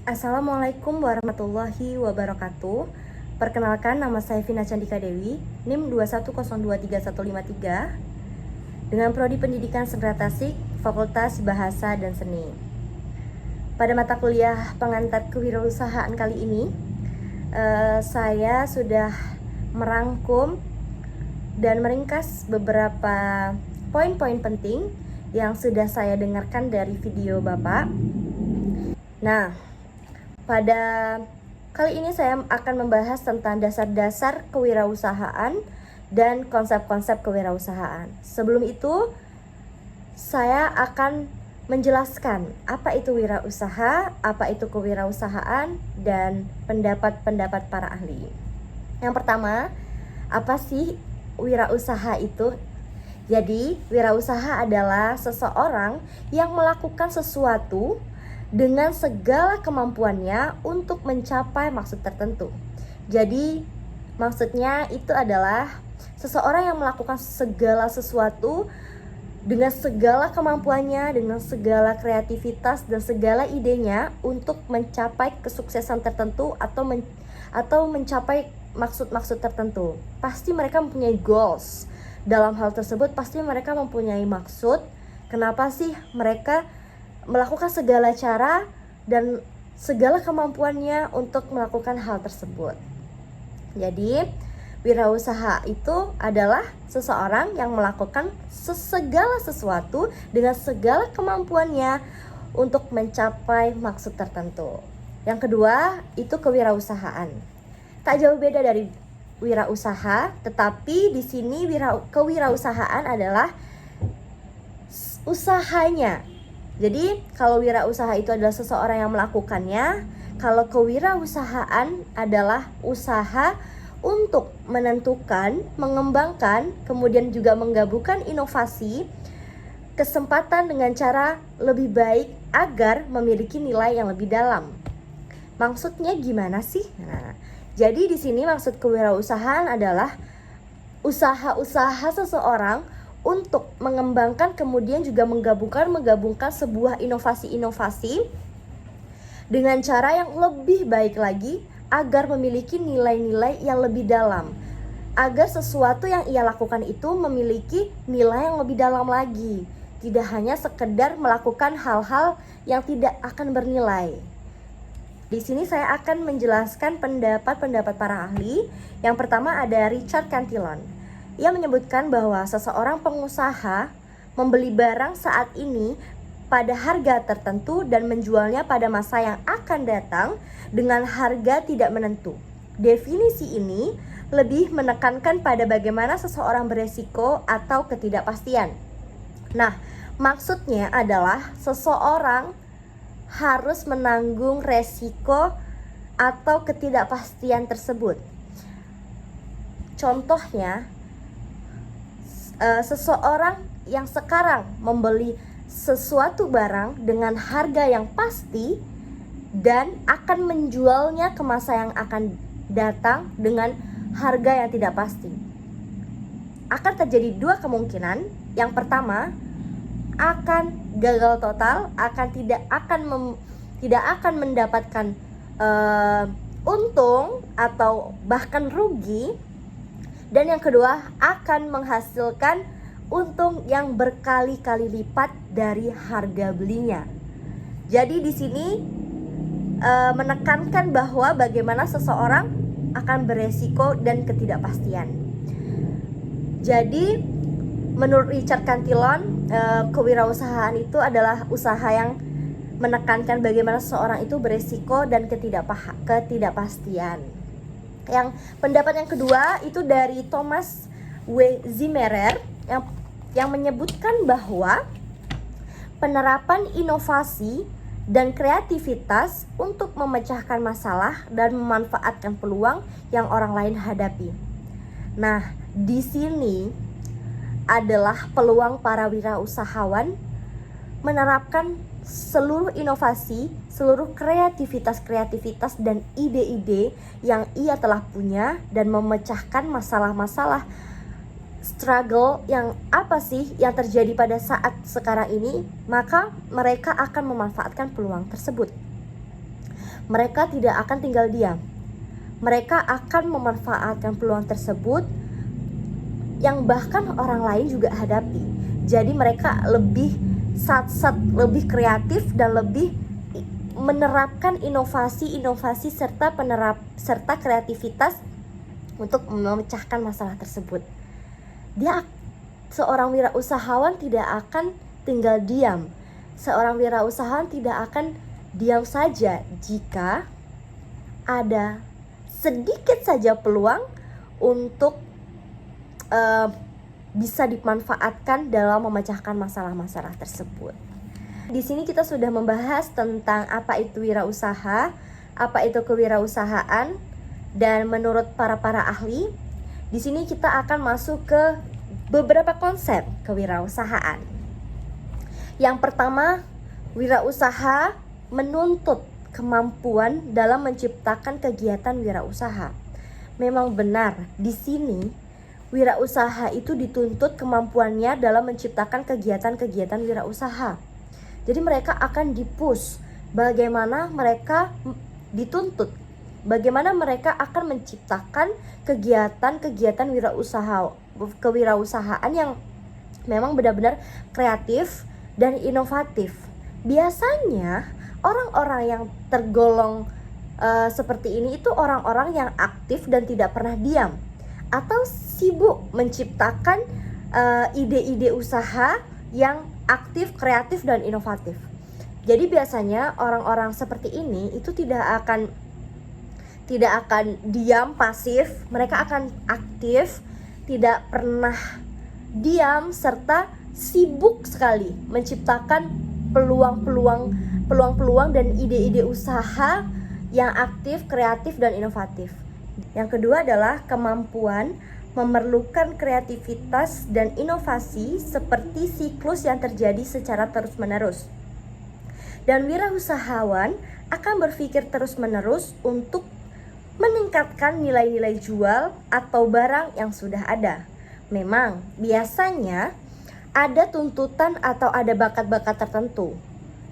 Assalamualaikum warahmatullahi wabarakatuh. Perkenalkan, nama saya Vina Candika Dewi, NIM 210231153 dengan Prodi Pendidikan Segera Tasik, Fakultas Bahasa dan Seni. Pada mata kuliah pengantar kewirausahaan kali ini, saya sudah merangkum dan meringkas beberapa poin-poin penting yang sudah saya dengarkan dari video Bapak. Nah, pada kali ini saya akan membahas tentang dasar-dasar kewirausahaan dan konsep-konsep kewirausahaan. Sebelum itu, saya akan menjelaskan apa itu wirausaha, apa itu kewirausahaan, dan pendapat-pendapat para ahli. Yang pertama, apa sih wirausaha itu? Jadi, wirausaha adalah seseorang yang melakukan sesuatu dengan segala kemampuannya untuk mencapai maksud tertentu. Jadi, maksudnya itu adalah seseorang yang melakukan segala sesuatu dengan segala kemampuannya, dengan segala kreativitas dan segala idenya untuk mencapai kesuksesan tertentu atau mencapai maksud-maksud tertentu. Pasti mereka mempunyai goals. Dalam hal tersebut pasti mereka mempunyai maksud. Kenapa sih mereka melakukan segala cara dan segala kemampuannya untuk melakukan hal tersebut. Jadi, wirausaha itu adalah seseorang yang melakukan segala sesuatu dengan segala kemampuannya untuk mencapai maksud tertentu. Yang kedua, itu kewirausahaan. Tak jauh beda dari wirausaha, tetapi di sini kewirausahaan adalah usahanya. Jadi, kalau wirausaha itu adalah seseorang yang melakukannya, kalau kewirausahaan adalah usaha untuk menentukan, mengembangkan, kemudian juga menggabungkan inovasi, kesempatan dengan cara lebih baik agar memiliki nilai yang lebih dalam. Maksudnya gimana sih? Nah, jadi di sini maksud kewirausahaan adalah usaha-usaha seseorang untuk mengembangkan kemudian juga menggabungkan sebuah inovasi-inovasi dengan cara yang lebih baik lagi agar memiliki nilai-nilai yang lebih dalam, agar sesuatu yang ia lakukan itu memiliki nilai yang lebih dalam lagi, tidak hanya sekedar melakukan hal-hal yang tidak akan bernilai. Di sini saya akan menjelaskan pendapat-pendapat para ahli. Yang pertama ada Richard Cantillon. Ia menyebutkan bahwa seseorang pengusaha membeli barang saat ini pada harga tertentu dan menjualnya pada masa yang akan datang dengan harga tidak menentu. Definisi ini lebih menekankan pada bagaimana seseorang beresiko atau ketidakpastian. Nah, maksudnya adalah seseorang harus menanggung resiko atau ketidakpastian tersebut. Contohnya, seseorang yang sekarang membeli sesuatu barang dengan harga yang pasti dan akan menjualnya ke masa yang akan datang dengan harga yang tidak pasti. Akan terjadi dua kemungkinan. Yang pertama, akan gagal total, tidak akan mendapatkan untung atau bahkan rugi. Dan yang kedua, akan menghasilkan untung yang berkali-kali lipat dari harga belinya. Jadi di sini menekankan bahwa bagaimana seseorang akan beresiko dan ketidakpastian. Jadi menurut Richard Cantillon, kewirausahaan itu adalah usaha yang menekankan bagaimana seseorang itu beresiko dan ketidakpastian. Yang pendapat yang kedua itu dari Thomas W. Zimmerer yang menyebutkan bahwa penerapan inovasi dan kreativitas untuk memecahkan masalah dan memanfaatkan peluang yang orang lain hadapi. Nah, di sini adalah peluang para wirausahawan menerapkan seluruh inovasi, seluruh kreativitas dan ide-ide yang ia telah punya dan memecahkan masalah-masalah struggle yang apa sih yang terjadi pada saat sekarang ini, maka mereka akan memanfaatkan peluang tersebut. Mereka tidak akan tinggal diam. Mereka akan memanfaatkan peluang tersebut yang bahkan orang lain juga hadapi. Jadi mereka lebih lebih kreatif dan lebih menerapkan inovasi serta kreativitas untuk memecahkan masalah tersebut. Seorang wirausahawan tidak akan tinggal diam. Seorang wirausahawan tidak akan diam saja jika ada sedikit saja peluang untuk bisa dimanfaatkan dalam memecahkan masalah-masalah tersebut. Di sini kita sudah membahas tentang apa itu wirausaha, apa itu kewirausahaan, dan menurut para ahli, di sini kita akan masuk ke beberapa konsep kewirausahaan. Yang pertama, wirausaha menuntut kemampuan dalam menciptakan kegiatan wirausaha. Memang benar, di sini wirausaha itu dituntut kemampuannya dalam menciptakan kegiatan-kegiatan wirausaha. Jadi mereka akan dipush bagaimana mereka dituntut, bagaimana mereka akan menciptakan kegiatan-kegiatan kewirausahaan yang memang benar-benar kreatif dan inovatif. Biasanya orang-orang yang tergolong seperti ini itu orang-orang yang aktif dan tidak pernah diam, atau sibuk menciptakan ide-ide usaha yang aktif, kreatif, dan inovatif. Jadi biasanya orang-orang seperti ini itu tidak akan diam pasif, mereka akan aktif, tidak pernah diam, serta sibuk sekali menciptakan peluang dan ide-ide usaha yang aktif, kreatif, dan inovatif. Yang kedua adalah kemampuan memerlukan kreativitas dan inovasi seperti siklus yang terjadi secara terus-menerus. Dan wirausahawan akan berpikir terus-menerus untuk meningkatkan nilai-nilai jual atau barang yang sudah ada. Memang biasanya ada tuntutan atau ada bakat-bakat tertentu.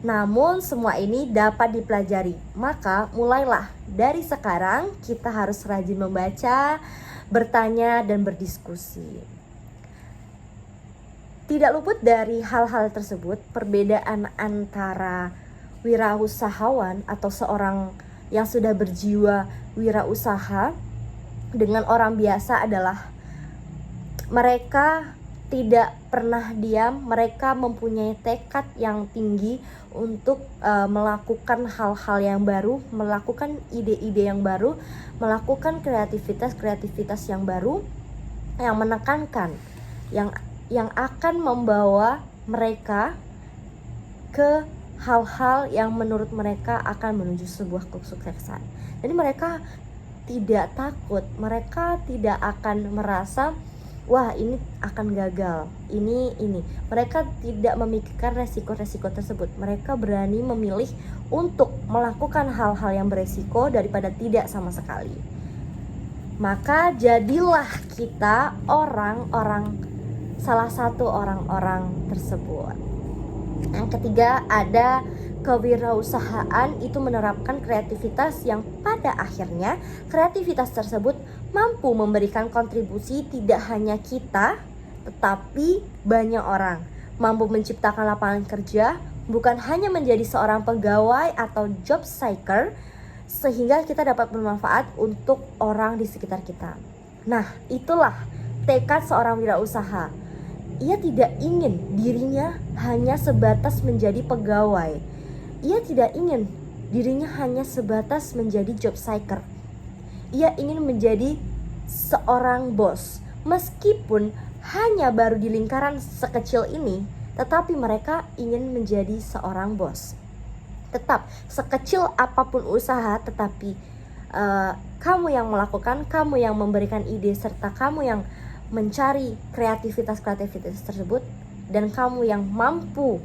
Namun semua ini dapat dipelajari. Maka mulailah dari sekarang kita harus rajin membaca, bertanya, dan berdiskusi. Tidak luput dari hal-hal tersebut, perbedaan antara wirausahawan atau seorang yang sudah berjiwa wirausaha dengan orang biasa adalah mereka tidak pernah diam, mereka mempunyai tekad yang tinggi untuk melakukan hal-hal yang baru, melakukan ide-ide yang baru, melakukan kreativitas yang baru, yang menekankan, yang akan membawa mereka ke hal-hal yang menurut mereka akan menuju sebuah kesuksesan. Jadi mereka tidak takut, mereka tidak akan merasa wah ini akan gagal, ini. Mereka tidak memikirkan resiko-resiko tersebut. Mereka berani memilih untuk melakukan hal-hal yang beresiko daripada tidak sama sekali. Maka jadilah kita salah satu orang-orang tersebut. Yang ketiga, ada kewirausahaan itu menerapkan kreativitas yang pada akhirnya kreativitas tersebut mampu memberikan kontribusi tidak hanya kita, tetapi banyak orang. Mampu menciptakan lapangan kerja, bukan hanya menjadi seorang pegawai atau job seeker, sehingga kita dapat bermanfaat untuk orang di sekitar kita. Nah, itulah tekad seorang wirausaha. Ia tidak ingin dirinya hanya sebatas menjadi pegawai. Ia tidak ingin dirinya hanya sebatas menjadi job seeker. Ia ingin menjadi seorang bos. Meskipun hanya baru di lingkaran sekecil ini, tetapi mereka ingin menjadi seorang bos. Tetap sekecil apapun usaha, tetapi kamu yang melakukan, kamu yang memberikan ide, serta kamu yang mencari kreativitas tersebut, dan kamu yang mampu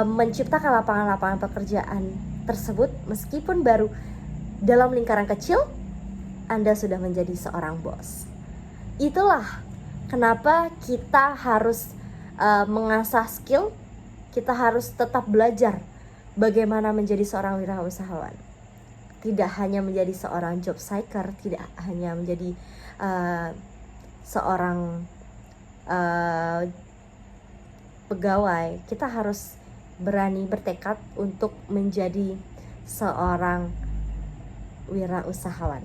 menciptakan lapangan-lapangan pekerjaan tersebut, meskipun baru dalam lingkaran kecil, Anda sudah menjadi seorang bos. Itulah kenapa kita harus mengasah skill, kita harus tetap belajar bagaimana menjadi seorang wirausahawan. tidak hanya menjadi seorang job seeker, tidak hanya menjadi seorang pegawai. Kita harus berani bertekad untuk menjadi seorang wirausahawan.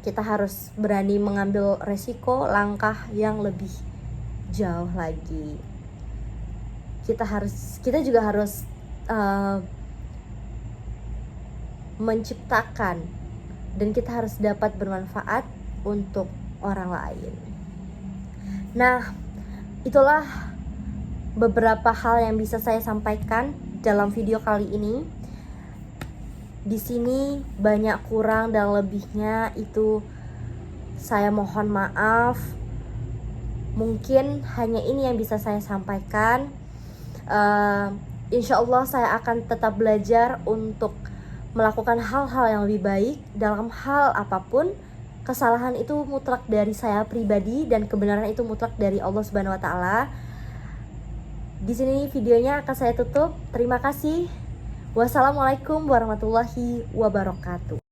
Kita harus berani mengambil resiko, langkah yang lebih jauh lagi. Kita juga harus menciptakan, dan kita harus dapat bermanfaat untuk orang lain. Nah, itulah beberapa hal yang bisa saya sampaikan dalam video kali ini. Di sini banyak kurang dan lebihnya, itu saya mohon maaf. Mungkin hanya ini yang bisa saya sampaikan. Insya Allah saya akan tetap belajar untuk melakukan hal-hal yang lebih baik dalam hal apapun. Kesalahan itu mutlak dari saya pribadi dan kebenaran itu mutlak dari Allah Subhanahu wa taala. Di sini videonya akan saya tutup. Terima kasih. Wassalamualaikum warahmatullahi wabarakatuh.